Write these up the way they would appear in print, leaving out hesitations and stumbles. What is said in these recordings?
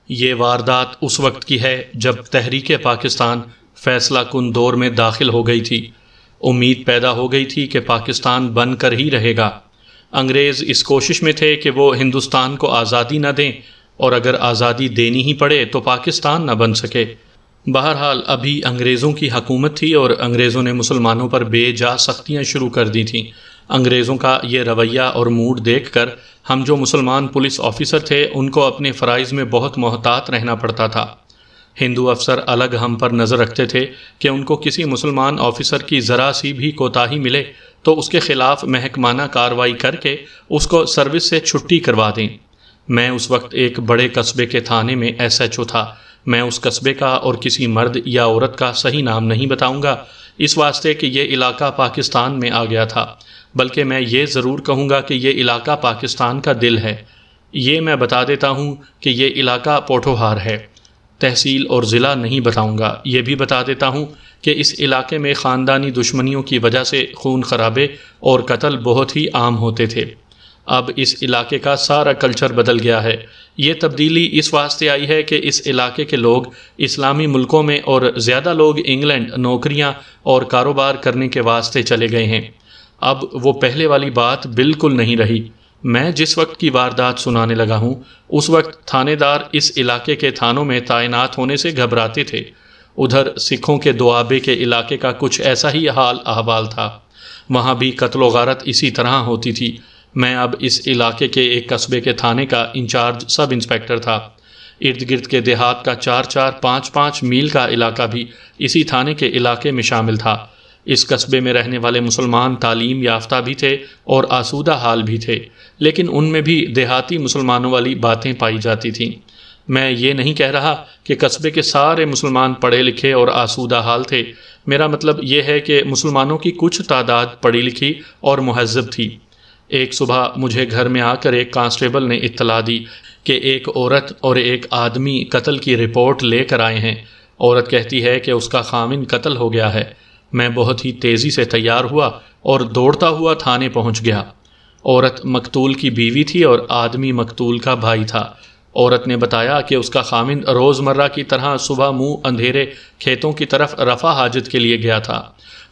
یہ واردات اس وقت کی ہے جب تحریک پاکستان فیصلہ کن دور میں داخل ہو گئی تھی۔ امید پیدا ہو گئی تھی کہ پاکستان بن کر ہی رہے گا۔ انگریز اس کوشش میں تھے کہ وہ ہندوستان کو آزادی نہ دیں، اور اگر آزادی دینی ہی پڑے تو پاکستان نہ بن سکے۔ بہرحال ابھی انگریزوں کی حکومت تھی اور انگریزوں نے مسلمانوں پر بے جا سختیاں شروع کر دی تھیں۔ انگریزوں کا یہ رویہ اور موڈ دیکھ کر ہم جو مسلمان پولیس آفیسر تھے ان کو اپنے فرائض میں بہت محتاط رہنا پڑتا تھا۔ ہندو افسر الگ ہم پر نظر رکھتے تھے کہ ان کو کسی مسلمان آفیسر کی ذرا سی بھی کوتاہی ملے تو اس کے خلاف محکمانہ کارروائی کر کے اس کو سروس سے چھٹی کروا دیں۔ میں اس وقت ایک بڑے قصبے کے تھانے میں ایس ایچ او تھا۔ میں اس قصبے کا اور کسی مرد یا عورت کا صحیح نام نہیں بتاؤں گا، اس واسطے کہ یہ علاقہ پاکستان میں آ گیا تھا، بلکہ میں یہ ضرور کہوں گا کہ یہ علاقہ پاکستان کا دل ہے۔ یہ میں بتا دیتا ہوں کہ یہ علاقہ پوٹھوہار ہے۔ تحصیل اور ضلع نہیں بتاؤں گا۔ یہ بھی بتا دیتا ہوں کہ اس علاقے میں خاندانی دشمنیوں کی وجہ سے خون خرابے اور قتل بہت ہی عام ہوتے تھے۔ اب اس علاقے کا سارا کلچر بدل گیا ہے۔ یہ تبدیلی اس واسطے آئی ہے کہ اس علاقے کے لوگ اسلامی ملکوں میں اور زیادہ لوگ انگلینڈ نوکریاں اور کاروبار کرنے کے واسطے چلے گئے ہیں۔ اب وہ پہلے والی بات بالکل نہیں رہی۔ میں جس وقت کی واردات سنانے لگا ہوں اس وقت تھانے دار اس علاقے کے تھانوں میں تعینات ہونے سے گھبراتے تھے۔ ادھر سکھوں کے دوآبے کے علاقے کا کچھ ایسا ہی حال احوال تھا۔ وہاں بھی قتل و غارت اسی طرح ہوتی تھی۔ میں اب اس علاقے کے ایک قصبے کے تھانے کا انچارج سب انسپیکٹر تھا۔ ارد گرد کے دیہات کا 4-4 5-5 میل کا علاقہ بھی اسی تھانے کے علاقے میں شامل تھا۔ اس قصبے میں رہنے والے مسلمان تعلیم یافتہ بھی تھے اور آسودہ حال بھی تھے، لیکن ان میں بھی دیہاتی مسلمانوں والی باتیں پائی جاتی تھیں۔ میں یہ نہیں کہہ رہا کہ قصبے کے سارے مسلمان پڑھے لکھے اور آسودہ حال تھے۔ میرا مطلب یہ ہے کہ مسلمانوں کی کچھ تعداد پڑھی لکھی اور مہذب تھی۔ ایک صبح مجھے گھر میں آ کر ایک کانسٹیبل نے اطلاع دی کہ ایک عورت اور ایک آدمی قتل کی رپورٹ لے کر آئے ہیں۔ عورت کہتی ہے کہ اس کا خامند قتل ہو گیا ہے۔ میں بہت ہی تیزی سے تیار ہوا اور دوڑتا ہوا تھانے پہنچ گیا۔ عورت مقتول کی بیوی تھی اور آدمی مقتول کا بھائی تھا۔ عورت نے بتایا کہ اس کا خامند روزمرہ کی طرح صبح منہ اندھیرے کھیتوں کی طرف رفع حاجت کے لیے گیا تھا۔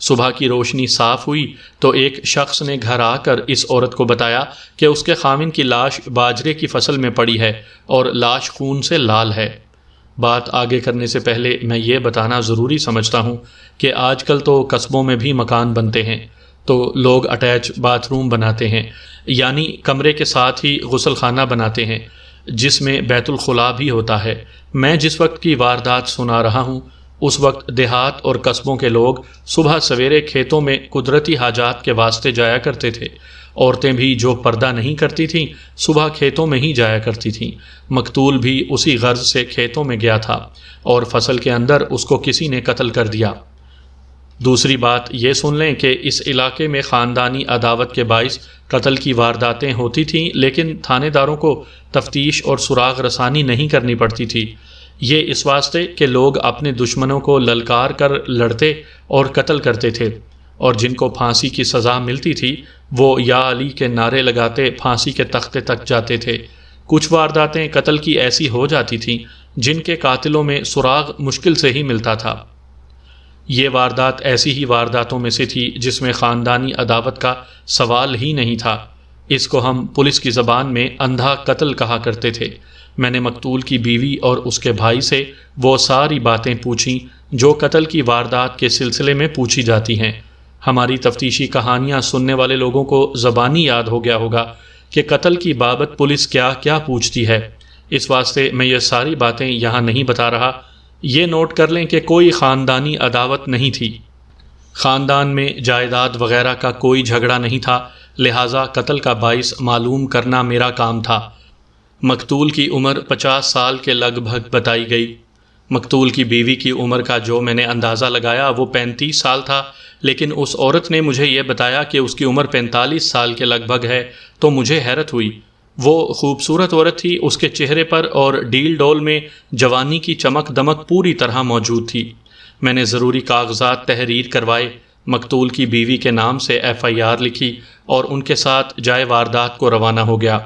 صبح کی روشنی صاف ہوئی تو ایک شخص نے گھر آ کر اس عورت کو بتایا کہ اس کے خامند کی لاش باجرے کی فصل میں پڑی ہے اور لاش خون سے لال ہے۔ بات آگے کرنے سے پہلے میں یہ بتانا ضروری سمجھتا ہوں کہ آج کل تو قصبوں میں بھی مکان بنتے ہیں تو لوگ اٹیچ باتھ روم بناتے ہیں، یعنی کمرے کے ساتھ ہی غسل خانہ بناتے ہیں جس میں بیت الخلاء بھی ہوتا ہے۔ میں جس وقت کی واردات سنا رہا ہوں اس وقت دیہات اور قصبوں کے لوگ صبح سویرے کھیتوں میں قدرتی حاجات کے واسطے جایا کرتے تھے۔ عورتیں بھی جو پردہ نہیں کرتی تھیں صبح کھیتوں میں ہی جایا کرتی تھیں۔ مقتول بھی اسی غرض سے کھیتوں میں گیا تھا اور فصل کے اندر اس کو کسی نے قتل کر دیا۔ دوسری بات یہ سن لیں کہ اس علاقے میں خاندانی عداوت کے باعث قتل کی وارداتیں ہوتی تھیں، لیکن تھانے داروں کو تفتیش اور سراغ رسانی نہیں کرنی پڑتی تھی۔ یہ اس واسطے کہ لوگ اپنے دشمنوں کو للکار کر لڑتے اور قتل کرتے تھے، اور جن کو پھانسی کی سزا ملتی تھی وہ یا علی کے نعرے لگاتے پھانسی کے تختے تک جاتے تھے۔ کچھ وارداتیں قتل کی ایسی ہو جاتی تھیں جن کے قاتلوں میں سراغ مشکل سے ہی ملتا تھا۔ یہ واردات ایسی ہی وارداتوں میں سے تھی جس میں خاندانی عداوت کا سوال ہی نہیں تھا۔ اس کو ہم پولیس کی زبان میں اندھا قتل کہا کرتے تھے۔ میں نے مقتول کی بیوی اور اس کے بھائی سے وہ ساری باتیں پوچھیں جو قتل کی واردات کے سلسلے میں پوچھی جاتی ہیں۔ ہماری تفتیشی کہانیاں سننے والے لوگوں کو زبانی یاد ہو گیا ہوگا کہ قتل کی بابت پولیس کیا کیا پوچھتی ہے۔ اس واسطے میں یہ ساری باتیں یہاں نہیں بتا رہا۔ یہ نوٹ کر لیں کہ کوئی خاندانی عداوت نہیں تھی، خاندان میں جائیداد وغیرہ کا کوئی جھگڑا نہیں تھا، لہٰذا قتل کا باعث معلوم کرنا میرا کام تھا۔ مقتول کی عمر 50 سال کے لگ بھگ بتائی گئی۔ مقتول کی بیوی کی عمر کا جو میں نے اندازہ لگایا وہ 35 سال تھا، لیکن اس عورت نے مجھے یہ بتایا کہ اس کی عمر 45 سال کے لگ بھگ ہے، تو مجھے حیرت ہوئی۔ وہ خوبصورت عورت تھی، اس کے چہرے پر اور ڈیل ڈول میں جوانی کی چمک دمک پوری طرح موجود تھی۔ میں نے ضروری کاغذات تحریر کروائے، مقتول کی بیوی کے نام سے FIR لکھی اور ان کے ساتھ جائے واردات کو روانہ ہو گیا۔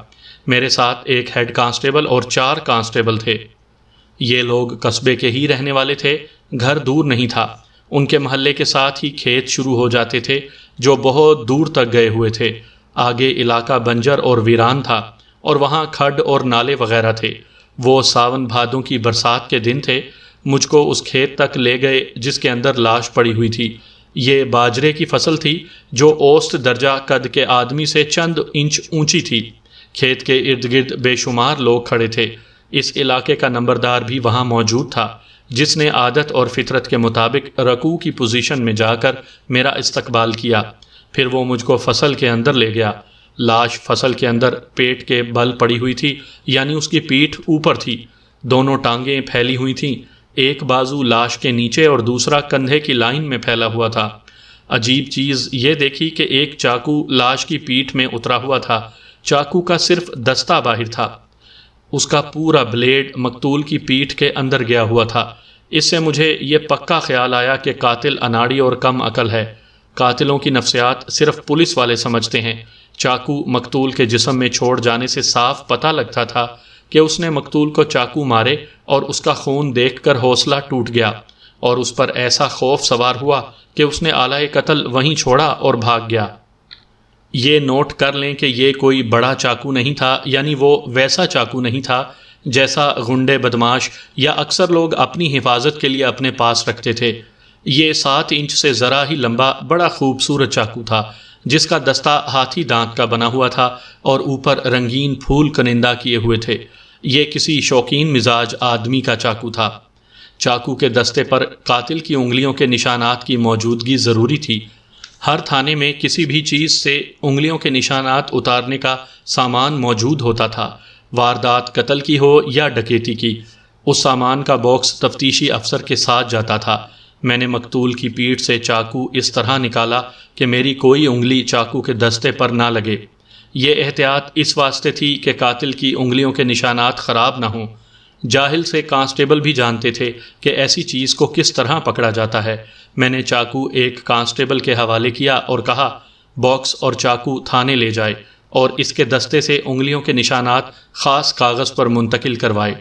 میرے ساتھ ایک ہیڈ کانسٹیبل اور 4 کانسٹیبل تھے۔ یہ لوگ قصبے کے ہی رہنے والے تھے، گھر دور نہیں تھا، ان کے محلے کے ساتھ ہی کھیت شروع ہو جاتے تھے جو بہت دور تک گئے ہوئے تھے۔ آگے علاقہ بنجر اور ویران تھا اور وہاں کھڈ اور نالے وغیرہ تھے۔ وہ ساون بھادوں کی برسات کے دن تھے۔ مجھ کو اس کھیت تک لے گئے جس کے اندر لاش پڑی ہوئی تھی۔ یہ باجرے کی فصل تھی جو اوسط درجہ قد کے آدمی سے چند انچ اونچی تھی۔ کھیت کے ارد گرد بے شمار لوگ کھڑے تھے۔ اس علاقے کا نمبردار بھی وہاں موجود تھا، جس نے عادت اور فطرت کے مطابق رکوع کی پوزیشن میں جا کر میرا استقبال کیا۔ پھر وہ مجھ کو فصل کے اندر لے گیا۔ لاش فصل کے اندر پیٹ کے بل پڑی ہوئی تھی، یعنی اس کی پیٹھ اوپر تھی، دونوں ٹانگیں پھیلی ہوئی تھیں، ایک بازو لاش کے نیچے اور دوسرا کندھے کی لائن میں پھیلا ہوا تھا۔ عجیب چیز یہ دیکھی کہ ایک چاقو لاش کی پیٹھ میں اترا ہوا تھا، چاقو کا صرف دستہ باہر تھا، اس کا پورا بلیڈ مقتول کی پیٹھ کے اندر گیا ہوا تھا۔ اس سے مجھے یہ پکا خیال آیا کہ قاتل اناڑی اور کم عقل ہے۔ قاتلوں کی نفسیات صرف پولیس والے سمجھتے ہیں۔ چاقو مقتول کے جسم میں چھوڑ جانے سے صاف پتہ لگتا تھا کہ اس نے مقتول کو چاقو مارے اور اس کا خون دیکھ کر حوصلہ ٹوٹ گیا اور اس پر ایسا خوف سوار ہوا کہ اس نے آلہ قتل وہیں چھوڑا اور بھاگ گیا۔ یہ نوٹ کر لیں کہ یہ کوئی بڑا چاقو نہیں تھا، یعنی وہ ویسا چاقو نہیں تھا جیسا غنڈے بدماش یا اکثر لوگ اپنی حفاظت کے لیے اپنے پاس رکھتے تھے۔ یہ 7 انچ سے ذرا ہی لمبا بڑا خوبصورت چاقو تھا، جس کا دستہ ہاتھی دانت کا بنا ہوا تھا اور اوپر رنگین پھول کنندہ کیے ہوئے تھے۔ یہ کسی شوقین مزاج آدمی کا چاقو تھا۔ چاقو کے دستے پر قاتل کی انگلیوں کے نشانات کی موجودگی ضروری تھی۔ ہر تھانے میں کسی بھی چیز سے انگلیوں کے نشانات اتارنے کا سامان موجود ہوتا تھا، واردات قتل کی ہو یا ڈکیتی کی۔ اس سامان کا باکس تفتیشی افسر کے ساتھ جاتا تھا۔ میں نے مقتول کی پیٹھ سے چاقو اس طرح نکالا کہ میری کوئی انگلی چاقو کے دستے پر نہ لگے۔ یہ احتیاط اس واسطے تھی کہ قاتل کی انگلیوں کے نشانات خراب نہ ہوں۔ جاہل سے کانسٹیبل بھی جانتے تھے کہ ایسی چیز کو کس طرح پکڑا جاتا ہے۔ میں نے چاقو ایک کانسٹیبل کے حوالے کیا اور کہا باکس اور چاقو تھانے لے جائے اور اس کے دستے سے انگلیوں کے نشانات خاص کاغذ پر منتقل کروائے۔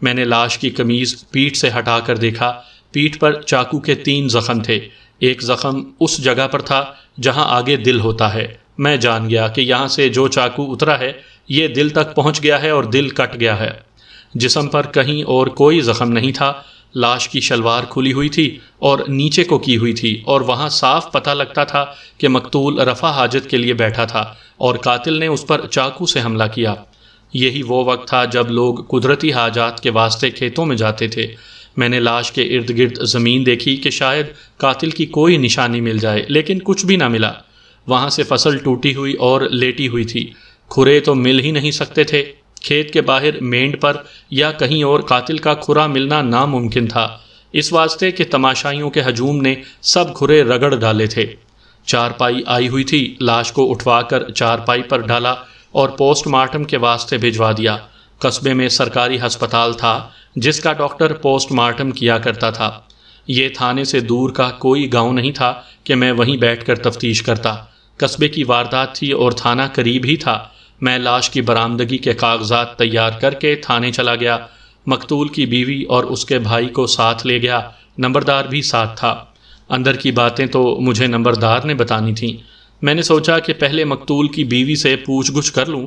میں نے لاش کی قمیض پیٹھ سے ہٹا کر دیکھا۔ پیٹھ پر چاقو کے 3 زخم تھے۔ ایک زخم اس جگہ پر تھا جہاں آگے دل ہوتا ہے۔ میں جان گیا کہ یہاں سے جو چاقو اترا ہے یہ دل تک پہنچ گیا ہے اور دل کٹ گیا ہے۔ جسم پر کہیں اور کوئی زخم نہیں تھا۔ لاش کی شلوار کھلی ہوئی تھی اور نیچے کو کی ہوئی تھی اور وہاں صاف پتہ لگتا تھا کہ مقتول رفع حاجت کے لیے بیٹھا تھا اور قاتل نے اس پر چاقو سے حملہ کیا۔ یہی وہ وقت تھا جب لوگ قدرتی حاجات کے واسطے کھیتوں میں جاتے تھے۔ میں نے لاش کے ارد گرد زمین دیکھی کہ شاید قاتل کی کوئی نشانی مل جائے، لیکن کچھ بھی نہ ملا۔ وہاں سے فصل ٹوٹی ہوئی اور لیٹی ہوئی تھی، کھرے تو مل ہی نہیں سکتے تھے۔ کھیت کے باہر مینڈ پر یا کہیں اور قاتل کا کھرا ملنا ناممکن تھا، اس واسطے کہ تماشائیوں کے ہجوم نے سب کھرے رگڑ ڈالے تھے۔ چارپائی آئی ہوئی تھی، لاش کو اٹھوا کر چارپائی پر ڈالا اور پوسٹ مارٹم کے واسطے بھجوا دیا۔ قصبے میں سرکاری ہسپتال تھا جس کا ڈاکٹر پوسٹ مارٹم کیا کرتا تھا۔ یہ تھانے سے دور کا کوئی گاؤں نہیں تھا کہ میں وہیں بیٹھ کر تفتیش کرتا۔ قصبے کی واردات تھی اور تھانہ قریب ہی تھا۔ میں لاش کی برآمدگی کے کاغذات تیار کر کے تھانے چلا گیا۔ مقتول کی بیوی اور اس کے بھائی کو ساتھ لے گیا، نمبردار بھی ساتھ تھا۔ اندر کی باتیں تو مجھے نمبردار نے بتانی تھیں۔ میں نے سوچا کہ پہلے مقتول کی بیوی سے پوچھ گچھ کر لوں۔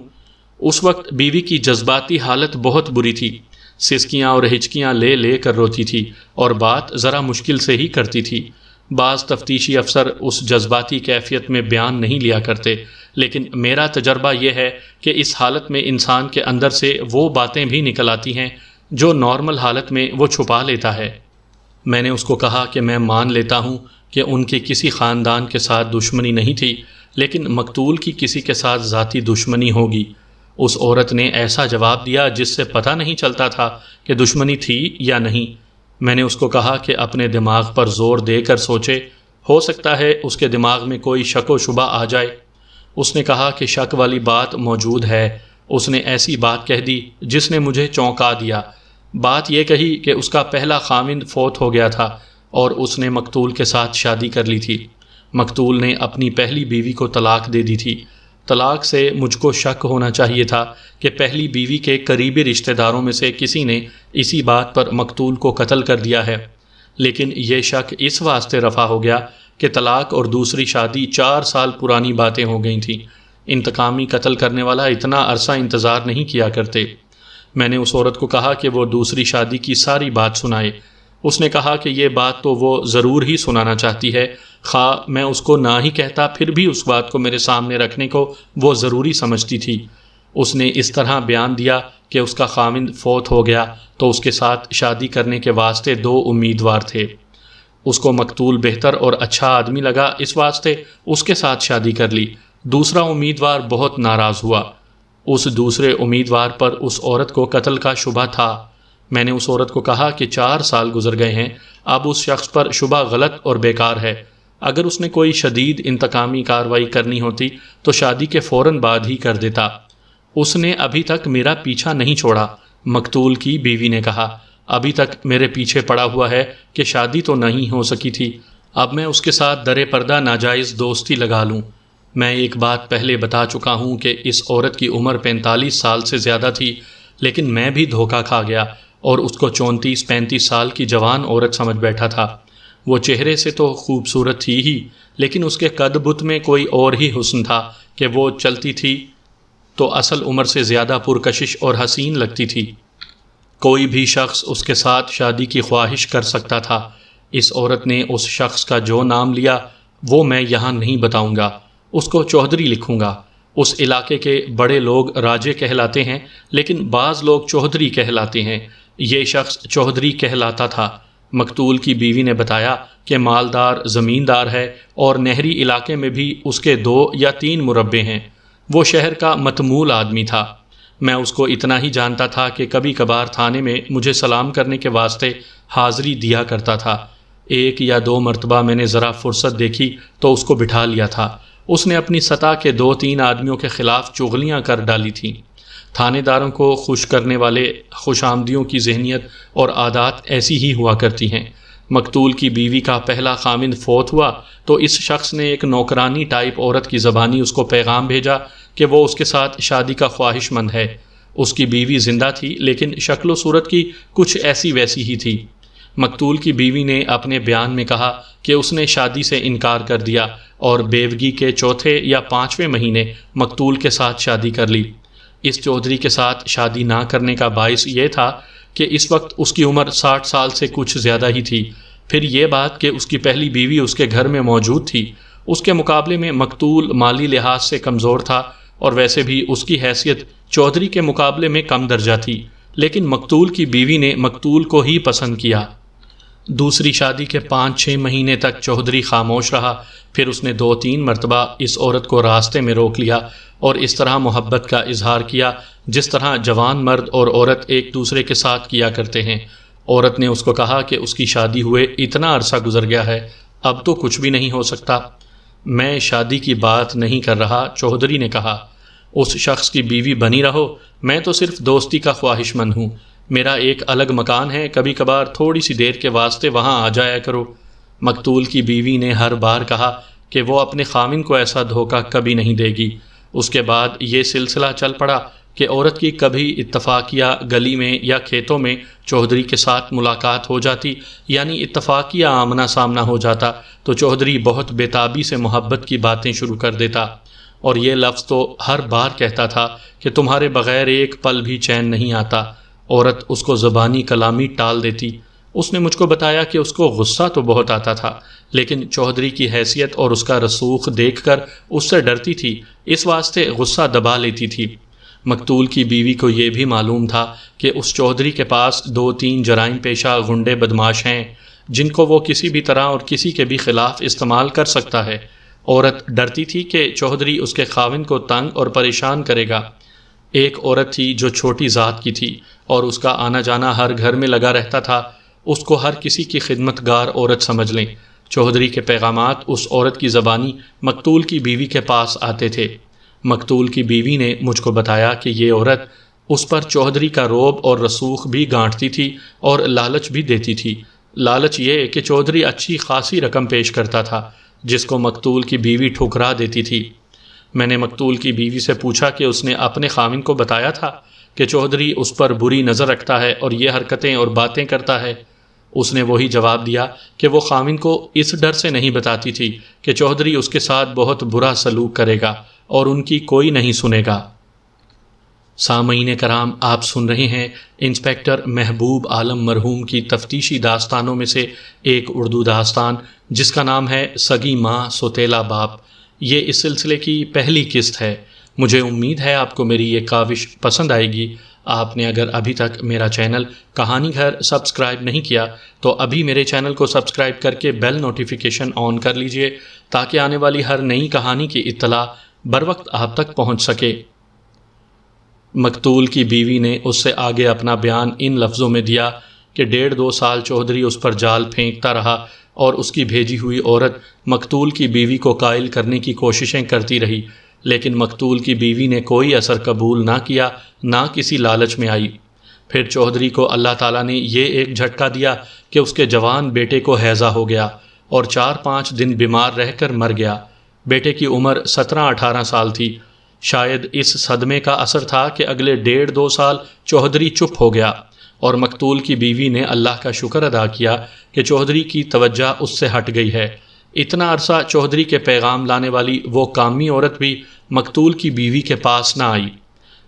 اس وقت بیوی کی جذباتی حالت بہت بری تھی، سسکیاں اور ہچکیاں لے لے کر روتی تھی اور بات ذرا مشکل سے ہی کرتی تھی۔ بعض تفتیشی افسر اس جذباتی کیفیت میں بیان نہیں لیا کرتے، لیکن میرا تجربہ یہ ہے کہ اس حالت میں انسان کے اندر سے وہ باتیں بھی نکل آتی ہیں جو نارمل حالت میں وہ چھپا لیتا ہے۔ میں نے اس کو کہا کہ میں مان لیتا ہوں کہ ان کی کسی خاندان کے ساتھ دشمنی نہیں تھی، لیکن مقتول کی کسی کے ساتھ ذاتی دشمنی ہوگی۔ اس عورت نے ایسا جواب دیا جس سے پتہ نہیں چلتا تھا کہ دشمنی تھی یا نہیں۔ میں نے اس کو کہا کہ اپنے دماغ پر زور دے کر سوچے، ہو سکتا ہے اس کے دماغ میں کوئی شک و شبہ آ جائے۔ اس نے کہا کہ شک والی بات موجود ہے۔ اس نے ایسی بات کہہ دی جس نے مجھے چونکا دیا۔ بات یہ کہی کہ اس کا پہلا خاوند فوت ہو گیا تھا اور اس نے مقتول کے ساتھ شادی کر لی تھی۔ مقتول نے اپنی پہلی بیوی کو طلاق دے دی تھی۔ طلاق سے مجھ کو شک ہونا چاہیے تھا کہ پہلی بیوی کے قریبی رشتہ داروں میں سے کسی نے اسی بات پر مقتول کو قتل کر دیا ہے، لیکن یہ شک اس واسطے رفع ہو گیا کہ طلاق اور دوسری شادی 4 سال پرانی باتیں ہو گئی تھیں۔ انتقامی قتل کرنے والا اتنا عرصہ انتظار نہیں کیا کرتے۔ میں نے اس عورت کو کہا کہ وہ دوسری شادی کی ساری بات سنائے۔ اس نے کہا کہ یہ بات تو وہ ضرور ہی سنانا چاہتی ہے، خواہ میں اس کو نہ ہی کہتا پھر بھی اس بات کو میرے سامنے رکھنے کو وہ ضروری سمجھتی تھی۔ اس نے اس طرح بیان دیا کہ اس کا خاوند فوت ہو گیا تو اس کے ساتھ شادی کرنے کے واسطے 2 امیدوار تھے۔ اس کو مقتول بہتر اور اچھا آدمی لگا، اس واسطے اس کے ساتھ شادی کر لی۔ دوسرا امیدوار بہت ناراض ہوا۔ اس دوسرے امیدوار پر اس عورت کو قتل کا شبہ تھا۔ میں نے اس عورت کو کہا کہ 4 سال گزر گئے ہیں، اب اس شخص پر شبہ غلط اور بیکار ہے۔ اگر اس نے کوئی شدید انتقامی کارروائی کرنی ہوتی تو شادی کے فوراً بعد ہی کر دیتا۔ اس نے ابھی تک میرا پیچھا نہیں چھوڑا، مقتول کی بیوی نے کہا۔ ابھی تک میرے پیچھے پڑا ہوا ہے کہ شادی تو نہیں ہو سکی تھی، اب میں اس کے ساتھ در پردہ ناجائز دوستی لگا لوں۔ میں ایک بات پہلے بتا چکا ہوں کہ اس عورت کی عمر 45 سال سے زیادہ تھی، لیکن میں بھی دھوکہ کھا گیا اور اس کو 34-35 سال کی جوان عورت سمجھ بیٹھا تھا۔ وہ چہرے سے تو خوبصورت تھی ہی، لیکن اس کے قد بت میں کوئی اور ہی حسن تھا کہ وہ چلتی تھی تو اصل عمر سے زیادہ پرکشش اور حسین لگتی تھی۔ کوئی بھی شخص اس کے ساتھ شادی کی خواہش کر سکتا تھا۔ اس عورت نے اس شخص کا جو نام لیا وہ میں یہاں نہیں بتاؤں گا، اس کو چودھری لکھوں گا۔ اس علاقے کے بڑے لوگ راجے کہلاتے ہیں، لیکن بعض لوگ چودھری کہلاتے ہیں۔ یہ شخص چودھری کہلاتا تھا۔ مقتول کی بیوی نے بتایا کہ مالدار زمیندار ہے اور نہری علاقے میں بھی اس کے 2 یا 3 مربے ہیں۔ وہ شہر کا متمول آدمی تھا۔ میں اس کو اتنا ہی جانتا تھا کہ کبھی کبھار تھانے میں مجھے سلام کرنے کے واسطے حاضری دیا کرتا تھا۔ 1 یا 2 مرتبہ میں نے ذرا فرصت دیکھی تو اس کو بٹھا لیا تھا۔ اس نے اپنی سطح کے 2-3 آدمیوں کے خلاف چغلیاں کر ڈالی تھیں۔ تھانے داروں کو خوش کرنے والے خوش آمدیوں کی ذہنیت اور عادات ایسی ہی ہوا کرتی ہیں۔ مقتول کی بیوی کا پہلا خاوند فوت ہوا تو اس شخص نے ایک نوکرانی ٹائپ عورت کی زبانی اس کو پیغام بھیجا کہ وہ اس کے ساتھ شادی کا خواہش مند ہے۔ اس کی بیوی زندہ تھی، لیکن شکل و صورت کی کچھ ایسی ویسی ہی تھی۔ مقتول کی بیوی نے اپنے بیان میں کہا کہ اس نے شادی سے انکار کر دیا اور بیوگی کے 4 یا 5ویں مہینے مقتول کے ساتھ شادی کر لی۔ اس چودھری کے ساتھ شادی نہ کرنے کا باعث یہ تھا کہ اس وقت اس کی عمر 60 سال سے کچھ زیادہ ہی تھی۔ پھر یہ بات کہ اس کی پہلی بیوی اس کے گھر میں موجود تھی۔ اس کے مقابلے میں مقتول مالی لحاظ سے کمزور تھا اور ویسے بھی اس کی حیثیت چودھری کے مقابلے میں کم درجہ تھی، لیکن مقتول کی بیوی نے مقتول کو ہی پسند کیا۔ دوسری شادی کے 5-6 مہینے تک چودھری خاموش رہا، پھر اس نے 2-3 مرتبہ اس عورت کو راستے میں روک لیا اور اس طرح محبت کا اظہار کیا جس طرح جوان مرد اور عورت ایک دوسرے کے ساتھ کیا کرتے ہیں۔ عورت نے اس کو کہا کہ اس کی شادی ہوئے اتنا عرصہ گزر گیا ہے، اب تو کچھ بھی نہیں ہو سکتا۔ میں شادی کی بات نہیں کر رہا، چودھری نے کہا۔ اس شخص کی بیوی بنی رہو، میں تو صرف دوستی کا خواہش مند ہوں۔ میرا ایک الگ مکان ہے، کبھی کبھار تھوڑی سی دیر کے واسطے وہاں آ جایا کرو۔ مقتول کی بیوی نے ہر بار کہا کہ وہ اپنے خاوند کو ایسا دھوکہ کبھی نہیں دے گی۔ اس کے بعد یہ سلسلہ چل پڑا کہ عورت کی کبھی اتفاقیہ گلی میں یا کھیتوں میں چودھری کے ساتھ ملاقات ہو جاتی، یعنی اتفاقیہ آمنا سامنا ہو جاتا تو چودھری بہت بےتابی سے محبت کی باتیں شروع کر دیتا اور یہ لفظ تو ہر بار کہتا تھا کہ تمہارے بغیر ایک پل بھی چین نہیں آتا۔ عورت اس کو زبانی کلامی ٹال دیتی۔ اس نے مجھ کو بتایا کہ اس کو غصہ تو بہت آتا تھا، لیکن چودھری کی حیثیت اور اس کا رسوخ دیکھ کر اس سے ڈرتی تھی، اس واسطے غصہ دبا لیتی تھی۔ مقتول کی بیوی کو یہ بھی معلوم تھا کہ اس چودھری کے پاس 2-3 جرائم پیشہ غنڈے بدماش ہیں جن کو وہ کسی بھی طرح اور کسی کے بھی خلاف استعمال کر سکتا ہے۔ عورت ڈرتی تھی کہ چودھری اس کے خاوند کو تنگ اور پریشان کرے گا۔ ایک عورت تھی جو چھوٹی ذات کی تھی اور اس کا آنا جانا ہر گھر میں لگا رہتا تھا، اس کو ہر کسی کی خدمت گار عورت سمجھ لیں۔ چودھری کے پیغامات اس عورت کی زبانی مقتول کی بیوی کے پاس آتے تھے۔ مقتول کی بیوی نے مجھ کو بتایا کہ یہ عورت اس پر چودھری کا رعب اور رسوخ بھی گانٹتی تھی اور لالچ بھی دیتی تھی۔ لالچ یہ کہ چودھری اچھی خاصی رقم پیش کرتا تھا جس کو مقتول کی بیوی ٹھکرا دیتی تھی۔ میں نے مقتول کی بیوی سے پوچھا کہ اس نے اپنے خاوند کو بتایا تھا کہ چودھری اس پر بری نظر رکھتا ہے اور یہ حرکتیں اور باتیں کرتا ہے۔ اس نے وہی جواب دیا کہ وہ خاوند کو اس ڈر سے نہیں بتاتی تھی کہ چودھری اس کے ساتھ بہت برا سلوک کرے گا اور ان کی کوئی نہیں سنے گا۔ سامعین کرام، آپ سن رہے ہیں انسپکٹر محبوب عالم مرحوم کی تفتیشی داستانوں میں سے ایک اردو داستان جس کا نام ہے سگی ماں سوتیلا باپ۔ یہ اس سلسلے کی پہلی قسط ہے۔ مجھے امید ہے آپ کو میری یہ کاوش پسند آئے گی۔ آپ نے اگر ابھی تک میرا چینل کہانی گھر سبسکرائب نہیں کیا تو ابھی میرے چینل کو سبسکرائب کر کے بیل نوٹیفیکیشن آن کر لیجئے تاکہ آنے والی ہر نئی کہانی کی اطلاع بروقت آپ تک پہنچ سکے۔ مقتول کی بیوی نے اس سے آگے اپنا بیان ان لفظوں میں دیا کہ 1.5-2 سال چودھری اس پر جال پھینکتا رہا اور اس کی بھیجی ہوئی عورت مقتول کی بیوی کو قائل کرنے کی کوششیں کرتی رہی، لیکن مقتول کی بیوی نے کوئی اثر قبول نہ کیا، نہ کسی لالچ میں آئی۔ پھر چودھری کو اللہ تعالیٰ نے یہ ایک جھٹکا دیا کہ اس کے جوان بیٹے کو ہیضہ ہو گیا اور 4-5 دن بیمار رہ کر مر گیا۔ بیٹے کی عمر 17-18 سال تھی۔ شاید اس صدمے کا اثر تھا کہ اگلے 1.5-2 سال چودھری چپ ہو گیا اور مقتول کی بیوی نے اللہ کا شکر ادا کیا کہ چودھری کی توجہ اس سے ہٹ گئی ہے۔ اتنا عرصہ چودھری کے پیغام لانے والی وہ کامی عورت بھی مقتول کی بیوی کے پاس نہ آئی۔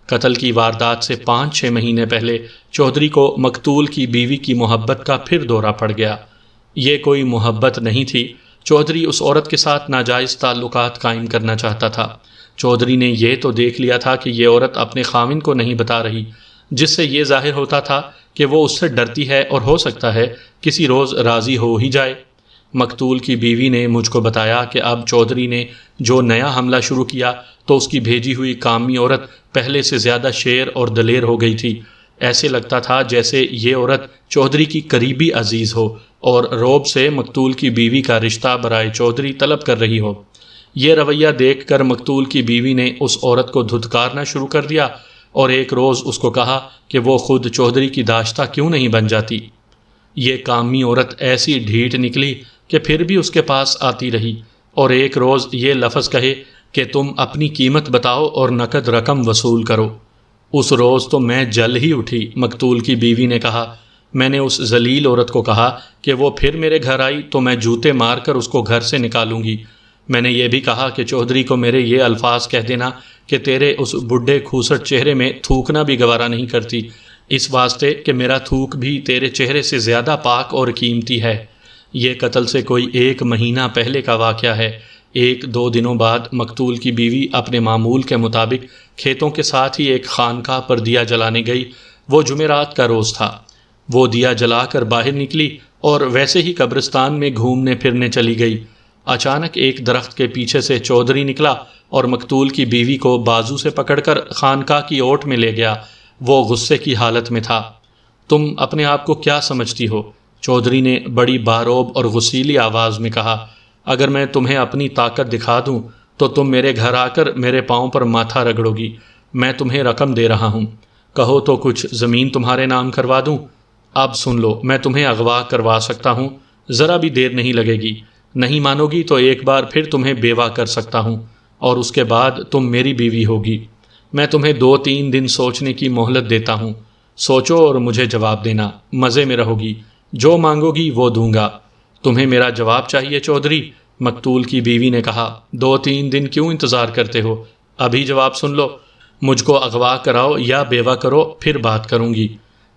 قتل کی واردات سے 5-6 مہینے پہلے چودھری کو مقتول کی بیوی کی محبت کا پھر دورہ پڑ گیا۔ یہ کوئی محبت نہیں تھی، چودھری اس عورت کے ساتھ ناجائز تعلقات قائم کرنا چاہتا تھا۔ چودھری نے یہ تو دیکھ لیا تھا کہ یہ عورت اپنے خاوند کو نہیں بتا رہی، جس سے یہ ظاہر ہوتا تھا کہ وہ اس سے ڈرتی ہے اور ہو سکتا ہے کسی روز راضی ہو ہی جائے۔ مقتول کی بیوی نے مجھ کو بتایا کہ اب چودھری نے جو نیا حملہ شروع کیا تو اس کی بھیجی ہوئی کامی عورت پہلے سے زیادہ شیر اور دلیر ہو گئی تھی۔ ایسے لگتا تھا جیسے یہ عورت چودھری کی قریبی عزیز ہو اور رعب سے مقتول کی بیوی کا رشتہ برائے چودھری طلب کر رہی ہو۔ یہ رویہ دیکھ کر مقتول کی بیوی نے اس عورت کو دھتکارنا شروع کر دیا اور ایک روز اس کو کہا کہ وہ خود چودھری کی داشتہ کیوں نہیں بن جاتی۔ یہ کامی عورت ایسی ڈھیٹ نکلی کہ پھر بھی اس کے پاس آتی رہی اور ایک روز یہ لفظ کہے کہ تم اپنی قیمت بتاؤ اور نقد رقم وصول کرو۔ اس روز تو میں جل ہی اٹھی۔ مقتول کی بیوی نے کہا، میں نے اس ذلیل عورت کو کہا کہ وہ پھر میرے گھر آئی تو میں جوتے مار کر اس کو گھر سے نکالوں گی۔ میں نے یہ بھی کہا کہ چودھری کو میرے یہ الفاظ کہہ دینا کہ تیرے اس بڈھے کھوسٹ چہرے میں تھوکنا بھی گوارا نہیں کرتی، اس واسطے کہ میرا تھوک بھی تیرے چہرے سے زیادہ پاک اور قیمتی ہے۔ یہ قتل سے کوئی 1 مہینہ پہلے کا واقعہ ہے۔ 1-2 دنوں بعد مقتول کی بیوی اپنے معمول کے مطابق کھیتوں کے ساتھ ہی ایک خانقاہ پر دیا جلانے گئی۔ وہ جمعرات کا روز تھا۔ وہ دیا جلا کر باہر نکلی اور ویسے ہی قبرستان میں گھومنے پھرنے چلی گئی۔ اچانک ایک درخت کے پیچھے سے چودھری نکلا اور مقتول کی بیوی کو بازو سے پکڑ کر خانقاہ کی اوٹ میں لے گیا۔ وہ غصے کی حالت میں تھا۔ تم اپنے آپ کو کیا سمجھتی ہو؟ چودھری نے بڑی باروب اور غصیلی آواز میں کہا، اگر میں تمہیں اپنی طاقت دکھا دوں تو تم میرے گھر آ کر میرے پاؤں پر ماتھا رگڑو گی۔ میں تمہیں رقم دے رہا ہوں، کہو تو کچھ زمین تمہارے نام کروا دوں۔ اب سن لو، میں تمہیں اغوا کروا سکتا ہوں، ذرا بھی دیر نہیں لگے گی۔ نہیں مانو گی تو ایک بار پھر تمہیں بیوہ کر سکتا ہوں اور اس کے بعد تم میری بیوی ہوگی۔ میں تمہیں 2-3 دن سوچنے کی مہلت دیتا ہوں۔ سوچو اور مجھے جواب دینا، مزے میں رہو گی، جو مانگو گی وہ دوں گا۔ تمہیں میرا جواب چاہیے چودھری؟ مقتول کی بیوی نے کہا، 2-3 دن کیوں انتظار کرتے ہو؟ ابھی جواب سن لو، مجھ کو اغوا کراؤ یا بیوہ کرو، پھر بات کروں گی۔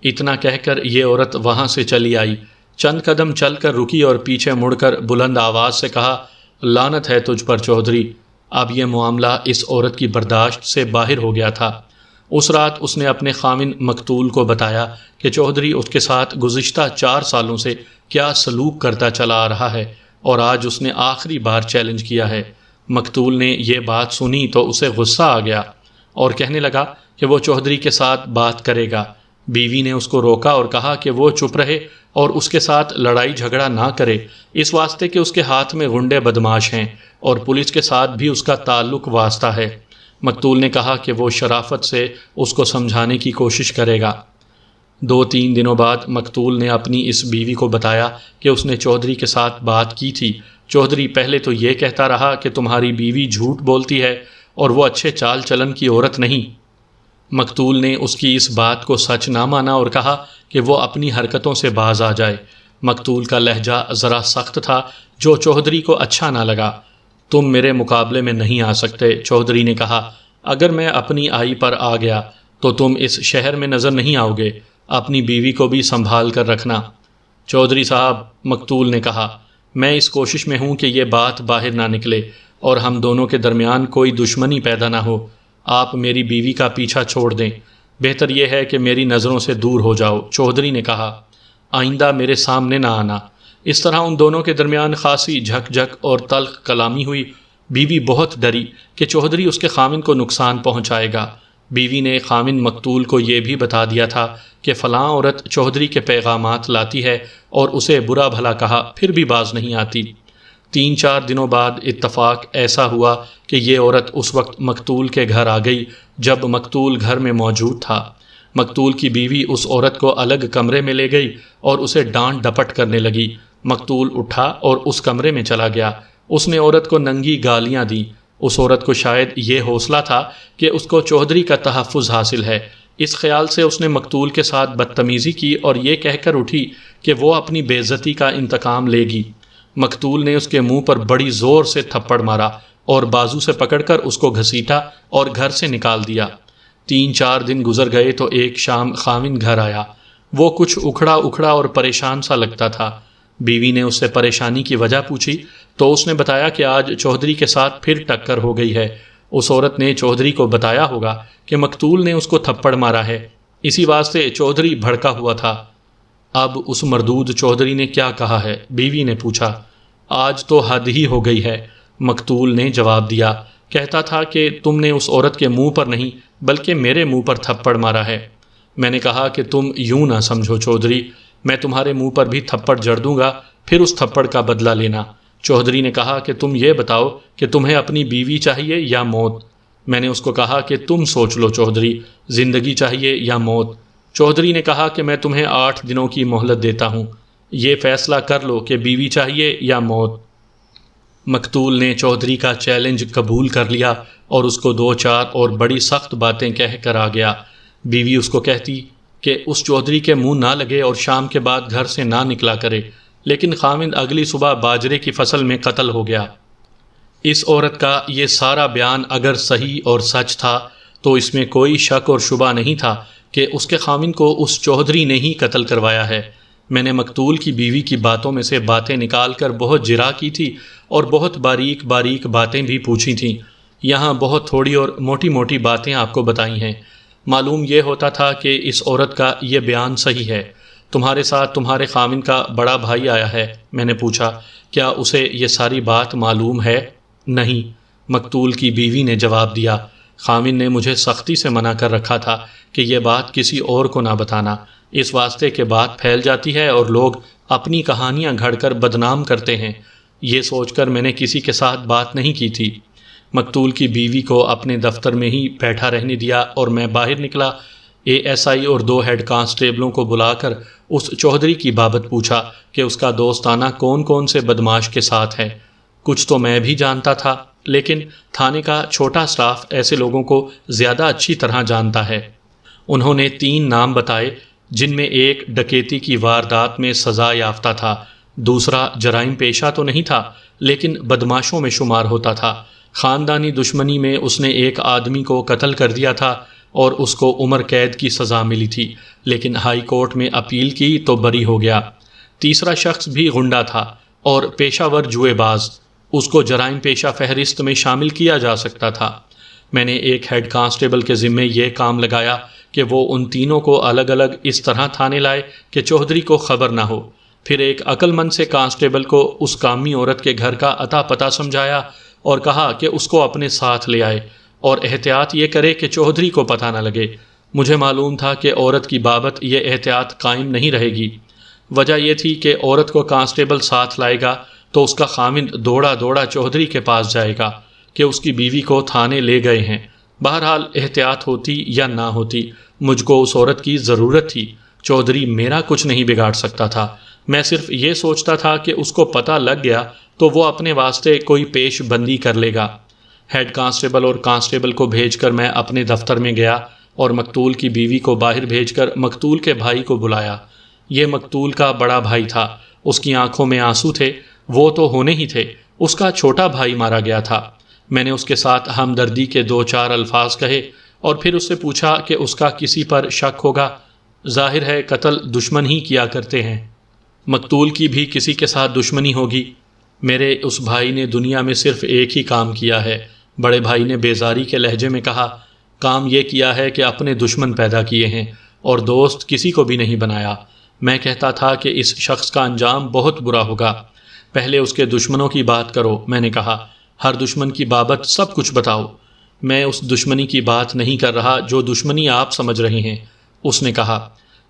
اتنا کہہ کر یہ عورت وہاں سے چلی آئی۔ چند قدم چل کر رکی اور پیچھے مڑ کر بلند آواز سے کہا، لعنت ہے تجھ پر چودھری۔ اب یہ معاملہ اس عورت کی برداشت سے باہر ہو گیا تھا۔ اس رات اس نے اپنے خاوند مقتول کو بتایا کہ چودھری اس کے ساتھ گزشتہ 4 سالوں سے کیا سلوک کرتا چلا آ رہا ہے اور آج اس نے آخری بار چیلنج کیا ہے۔ مقتول نے یہ بات سنی تو اسے غصہ آ گیا اور کہنے لگا کہ وہ چودھری کے ساتھ بات کرے گا۔ بیوی نے اس کو روکا اور کہا کہ وہ چپ رہے اور اس کے ساتھ لڑائی جھگڑا نہ کرے، اس واسطے کہ اس کے ہاتھ میں غنڈے بدماش ہیں اور پولیس کے ساتھ بھی اس کا تعلق واسطہ ہے۔ مقتول نے کہا کہ وہ شرافت سے اس کو سمجھانے کی کوشش کرے گا۔ 2-3 دنوں بعد مقتول نے اپنی اس بیوی کو بتایا کہ اس نے چودھری کے ساتھ بات کی تھی۔ چودھری پہلے تو یہ کہتا رہا کہ تمہاری بیوی جھوٹ بولتی ہے اور وہ اچھے چال چلن کی عورت نہیں۔ مقتول نے اس کی اس بات کو سچ نہ مانا اور کہا کہ وہ اپنی حرکتوں سے باز آ جائے۔ مقتول کا لہجہ ذرا سخت تھا جو چودھری کو اچھا نہ لگا۔ تم میرے مقابلے میں نہیں آ سکتے، چودھری نے کہا۔ اگر میں اپنی آئی پر آ گیا تو تم اس شہر میں نظر نہیں آؤ گے، اپنی بیوی کو بھی سنبھال کر رکھنا۔ چودھری صاحب، مقتول نے کہا، میں اس کوشش میں ہوں کہ یہ بات باہر نہ نکلے اور ہم دونوں کے درمیان کوئی دشمنی پیدا نہ ہو۔ آپ میری بیوی کا پیچھا چھوڑ دیں، بہتر یہ ہے کہ میری نظروں سے دور ہو جاؤ۔ چودھری نے کہا، آئندہ میرے سامنے نہ آنا۔ اس طرح ان دونوں کے درمیان خاصی جھک جھک اور تلخ کلامی ہوئی۔ بیوی بہت ڈری کہ چودھری اس کے خاوند کو نقصان پہنچائے گا۔ بیوی نے خاوند مقتول کو یہ بھی بتا دیا تھا کہ فلاں عورت چودھری کے پیغامات لاتی ہے اور اسے برا بھلا کہا پھر بھی باز نہیں آتی۔ 3-4 دنوں بعد اتفاق ایسا ہوا کہ یہ عورت اس وقت مقتول کے گھر آ گئی جب مقتول گھر میں موجود تھا۔ مقتول کی بیوی اس عورت کو الگ کمرے میں لے گئی اور اسے ڈانٹ ڈپٹ کرنے لگی۔ مقتول اٹھا اور اس کمرے میں چلا گیا۔ اس نے عورت کو ننگی گالیاں دیں۔ اس عورت کو شاید یہ حوصلہ تھا کہ اس کو چودھری کا تحفظ حاصل ہے، اس خیال سے اس نے مقتول کے ساتھ بدتمیزی کی اور یہ کہہ کر اٹھی کہ وہ اپنی بے عزتی کا انتقام لے گی۔ مقتول نے اس کے منہ پر بڑی زور سے تھپڑ مارا اور بازو سے پکڑ کر اس کو گھسیٹا اور گھر سے نکال دیا۔ 3-4 دن گزر گئے تو ایک شام خاوند گھر آیا۔ وہ کچھ اکھڑا اکھڑا اور پریشان سا لگتا تھا۔ بیوی نے اس سے پریشانی کی وجہ پوچھی تو اس نے بتایا کہ آج چودھری کے ساتھ پھر ٹکر ہو گئی ہے۔ اس عورت نے چودھری کو بتایا ہوگا کہ مقتول نے اس کو تھپڑ مارا ہے، اسی واسطے چودھری بھڑکا ہوا تھا۔ اب اس مردود چودھری نے کیا کہا ہے؟ بیوی نے پوچھا۔ آج تو حد ہی ہو گئی ہے، مقتول نے جواب دیا۔ کہتا تھا کہ تم نے اس عورت کے منہ پر نہیں بلکہ میرے منہ پر تھپڑ مارا ہے۔ میں نے کہا کہ تم یوں نہ سمجھو چودھری، میں تمہارے منہ پر بھی تھپڑ جڑ دوں گا، پھر اس تھپڑ کا بدلہ لینا۔ چودھری نے کہا کہ تم یہ بتاؤ کہ تمہیں اپنی بیوی چاہیے یا موت؟ میں نے اس کو کہا کہ تم سوچ لو چودھری، زندگی چاہیے یا موت؟ چودھری نے کہا کہ میں تمہیں 8 دنوں کی مہلت دیتا ہوں، یہ فیصلہ کر لو کہ بیوی چاہیے یا موت۔ مقتول نے چودھری کا چیلنج قبول کر لیا اور اس کو 2-4 اور بڑی سخت باتیں کہہ کر آ گیا۔ بیوی اس کو کہتی کہ اس چودھری کے منہ نہ لگے اور شام کے بعد گھر سے نہ نکلا کرے، لیکن خاوند اگلی صبح باجرے کی فصل میں قتل ہو گیا۔ اس عورت کا یہ سارا بیان اگر صحیح اور سچ تھا تو اس میں کوئی شک اور شبہ نہیں تھا کہ اس کے خاوند کو اس چودھری نے ہی قتل کروایا ہے۔ میں نے مقتول کی بیوی کی باتوں میں سے باتیں نکال کر بہت جرا کی تھی اور بہت باریک باریک باتیں بھی پوچھی تھیں۔ یہاں بہت تھوڑی اور موٹی موٹی باتیں آپ کو بتائی ہیں۔ معلوم یہ ہوتا تھا کہ اس عورت کا یہ بیان صحیح ہے۔ تمہارے ساتھ تمہارے خاوند کا بڑا بھائی آیا ہے؟ میں نے پوچھا۔ کیا اسے یہ ساری بات معلوم ہے؟ نہیں، مقتول کی بیوی نے جواب دیا۔ خاوند نے مجھے سختی سے منع کر رکھا تھا کہ یہ بات کسی اور کو نہ بتانا، اس واسطے کہ بات پھیل جاتی ہے اور لوگ اپنی کہانیاں گھڑ کر بدنام کرتے ہیں۔ یہ سوچ کر میں نے کسی کے ساتھ بات نہیں کی تھی۔ مقتول کی بیوی کو اپنے دفتر میں ہی بیٹھا رہنے دیا اور میں باہر نکلا۔ ASI اور 2 ہیڈ کانسٹیبلوں کو بلا کر اس چودھری کی بابت پوچھا کہ اس کا دوستانہ کون کون سے بدماش کے ساتھ ہے۔ کچھ تو میں بھی جانتا تھا، لیکن تھانے کا چھوٹا سٹاف ایسے لوگوں کو زیادہ اچھی طرح جانتا ہے۔ انہوں نے 3 نام بتائے، جن میں ایک ڈکیتی کی واردات میں سزا یافتہ تھا، دوسرا جرائم پیشہ تو نہیں تھا لیکن بدماشوں میں شمار ہوتا تھا۔ خاندانی دشمنی میں اس نے ایک آدمی کو قتل کر دیا تھا اور اس کو عمر قید کی سزا ملی تھی، لیکن ہائی کورٹ میں اپیل کی تو بری ہو گیا۔ تیسرا شخص بھی غنڈہ تھا اور پیشہ ور جوئے باز، اس کو جرائم پیشہ فہرست میں شامل کیا جا سکتا تھا۔ میں نے ایک ہیڈ کانسٹیبل کے ذمے یہ کام لگایا کہ وہ ان تینوں کو الگ الگ اس طرح تھانے لائے کہ چودھری کو خبر نہ ہو۔ پھر ایک عقل مند سے کانسٹیبل کو اس کامی عورت کے گھر کا اتا پتہ سمجھایا اور کہا کہ اس کو اپنے ساتھ لے آئے اور احتیاط یہ کرے کہ چودھری کو پتہ نہ لگے۔ مجھے معلوم تھا کہ عورت کی بابت یہ احتیاط قائم نہیں رہے گی۔ وجہ یہ تھی کہ عورت کو کانسٹیبل ساتھ لائے گا تو اس کا خاوند دوڑا دوڑا چودھری کے پاس جائے گا کہ اس کی بیوی کو تھانے لے گئے ہیں۔ بہرحال احتیاط ہوتی یا نہ ہوتی، مجھ کو اس عورت کی ضرورت تھی۔ چودھری میرا کچھ نہیں بگاڑ سکتا تھا۔ میں صرف یہ سوچتا تھا کہ اس کو پتہ لگ گیا تو وہ اپنے واسطے کوئی پیش بندی کر لے گا۔ ہیڈ کانسٹیبل اور کانسٹیبل کو بھیج کر میں اپنے دفتر میں گیا اور مقتول کی بیوی کو باہر بھیج کر مقتول کے بھائی کو بلایا۔ یہ مقتول کا بڑا بھائی تھا، اس کی آنکھوں میں آنسو تھے، وہ تو ہونے ہی تھے، اس کا چھوٹا بھائی مارا گیا تھا۔ میں نے اس کے ساتھ ہمدردی کے 2-4 الفاظ کہے اور پھر اس سے پوچھا کہ اس کا کسی پر شک ہوگا؟ ظاہر ہے قتل دشمن ہی کیا کرتے ہیں، مقتول کی بھی کسی کے ساتھ دشمنی ہوگی۔ میرے اس بھائی نے دنیا میں صرف ایک ہی کام کیا ہے۔ بڑے بھائی نے بیزاری کے لہجے میں کہا، کام یہ کیا ہے کہ اپنے دشمن پیدا کیے ہیں اور دوست کسی کو بھی نہیں بنایا۔ میں کہتا تھا کہ اس شخص کا انجام بہت برا ہوگا۔ پہلے اس کے دشمنوں کی بات کرو، میں نے کہا، ہر دشمن کی بابت سب کچھ بتاؤ۔ میں اس دشمنی کی بات نہیں کر رہا جو دشمنی آپ سمجھ رہے ہیں، اس نے کہا۔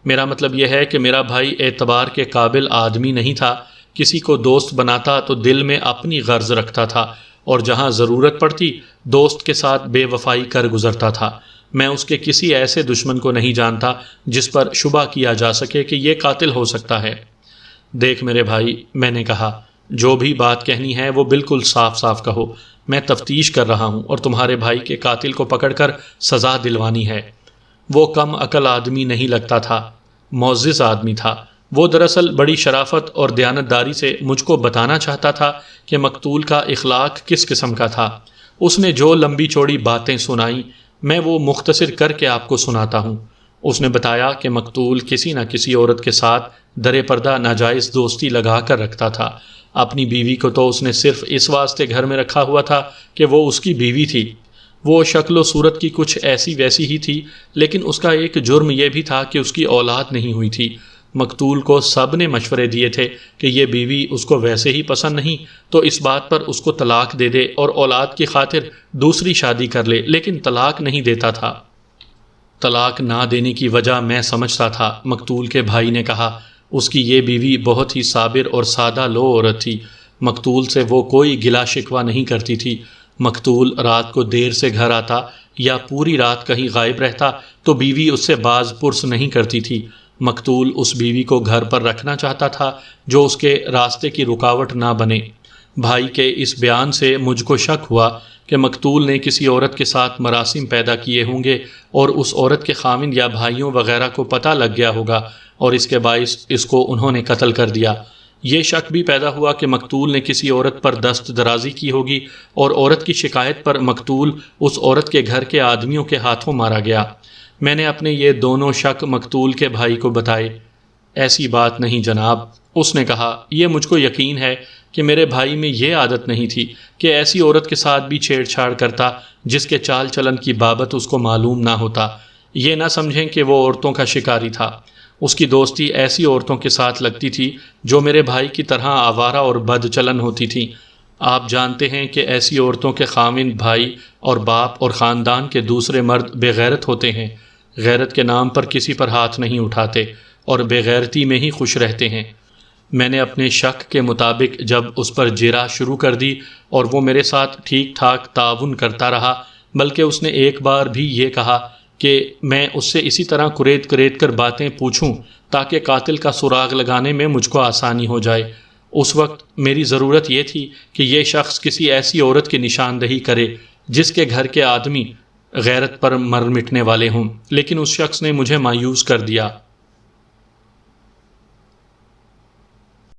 میرا مطلب یہ ہے کہ میرا بھائی اعتبار کے قابل آدمی نہیں تھا، کسی کو دوست بناتا تو دل میں اپنی غرض رکھتا تھا اور جہاں ضرورت پڑتی دوست کے ساتھ بے وفائی کر گزرتا تھا۔ میں اس کے کسی ایسے دشمن کو نہیں جانتا جس پر شبہ کیا جا سکے کہ یہ قاتل ہو سکتا ہے۔ دیکھ میرے بھائی، میں نے کہا، جو بھی بات کہنی ہے وہ بالکل صاف صاف کہو۔ میں تفتیش کر رہا ہوں اور تمہارے بھائی کے قاتل کو پکڑ کر سزا دلوانی ہے۔ وہ کم عقل آدمی نہیں لگتا تھا، معزز آدمی تھا۔ وہ دراصل بڑی شرافت اور دیانتداری سے مجھ کو بتانا چاہتا تھا کہ مقتول کا اخلاق کس قسم کا تھا۔ اس نے جو لمبی چوڑی باتیں سنائیں میں وہ مختصر کر کے آپ کو سناتا ہوں۔ اس نے بتایا کہ مقتول کسی نہ کسی عورت کے ساتھ در پردہ ناجائز دوستی لگا کر رکھتا تھا۔ اپنی بیوی کو تو اس نے صرف اس واسطے گھر میں رکھا ہوا تھا کہ وہ اس کی بیوی تھی۔ وہ شکل و صورت کی کچھ ایسی ویسی ہی تھی، لیکن اس کا ایک جرم یہ بھی تھا کہ اس کی اولاد نہیں ہوئی تھی۔ مقتول کو سب نے مشورے دیے تھے کہ یہ بیوی اس کو ویسے ہی پسند نہیں تو اس بات پر اس کو طلاق دے دے اور اولاد کی خاطر دوسری شادی کر لے، لیکن طلاق نہیں دیتا تھا۔ طلاق نہ دینے کی وجہ میں سمجھتا تھا، مقتول کے بھائی نے کہا۔ اس کی یہ بیوی بہت ہی صابر اور سادہ لو عورت تھی، مقتول سے وہ کوئی گلا شکوہ نہیں کرتی تھی۔ مقتول رات کو دیر سے گھر آتا یا پوری رات کہیں غائب رہتا تو بیوی اس سے باز پرس نہیں کرتی تھی۔ مقتول اس بیوی کو گھر پر رکھنا چاہتا تھا جو اس کے راستے کی رکاوٹ نہ بنے۔ بھائی کے اس بیان سے مجھ کو شک ہوا کہ مقتول نے کسی عورت کے ساتھ مراسم پیدا کیے ہوں گے اور اس عورت کے خاوند یا بھائیوں وغیرہ کو پتہ لگ گیا ہوگا اور اس کے باعث اس کو انہوں نے قتل کر دیا۔ یہ شک بھی پیدا ہوا کہ مقتول نے کسی عورت پر دست درازی کی ہوگی اور عورت کی شکایت پر مقتول اس عورت کے گھر کے آدمیوں کے ہاتھوں مارا گیا۔ میں نے اپنے یہ دونوں شک مقتول کے بھائی کو بتائے۔ ایسی بات نہیں جناب، اس نے کہا، یہ مجھ کو یقین ہے کہ میرے بھائی میں یہ عادت نہیں تھی کہ ایسی عورت کے ساتھ بھی چھیڑ چھاڑ کرتا جس کے چال چلن کی بابت اس کو معلوم نہ ہوتا۔ یہ نہ سمجھیں کہ وہ عورتوں کا شکاری تھا۔ اس کی دوستی ایسی عورتوں کے ساتھ لگتی تھی جو میرے بھائی کی طرح آوارہ اور بد چلن ہوتی تھیں۔ آپ جانتے ہیں کہ ایسی عورتوں کے خاوند بھائی اور باپ اور خاندان کے دوسرے مرد بے غیرت ہوتے ہیں، غیرت کے نام پر کسی پر ہاتھ نہیں اٹھاتے اور بے غیرتی میں ہی خوش رہتے ہیں۔ میں نے اپنے شک کے مطابق جب اس پر جرح شروع کر دی اور وہ میرے ساتھ ٹھیک ٹھاک تعاون کرتا رہا، بلکہ اس نے ایک بار بھی یہ کہا کہ میں اس سے اسی طرح کریت کریت کر باتیں پوچھوں تاکہ قاتل کا سراغ لگانے میں مجھ کو آسانی ہو جائے۔ اس وقت میری ضرورت یہ تھی کہ یہ شخص کسی ایسی عورت کی نشاندہی کرے جس کے گھر کے آدمی غیرت پر مر مٹنے والے ہوں، لیکن اس شخص نے مجھے مایوس کر دیا۔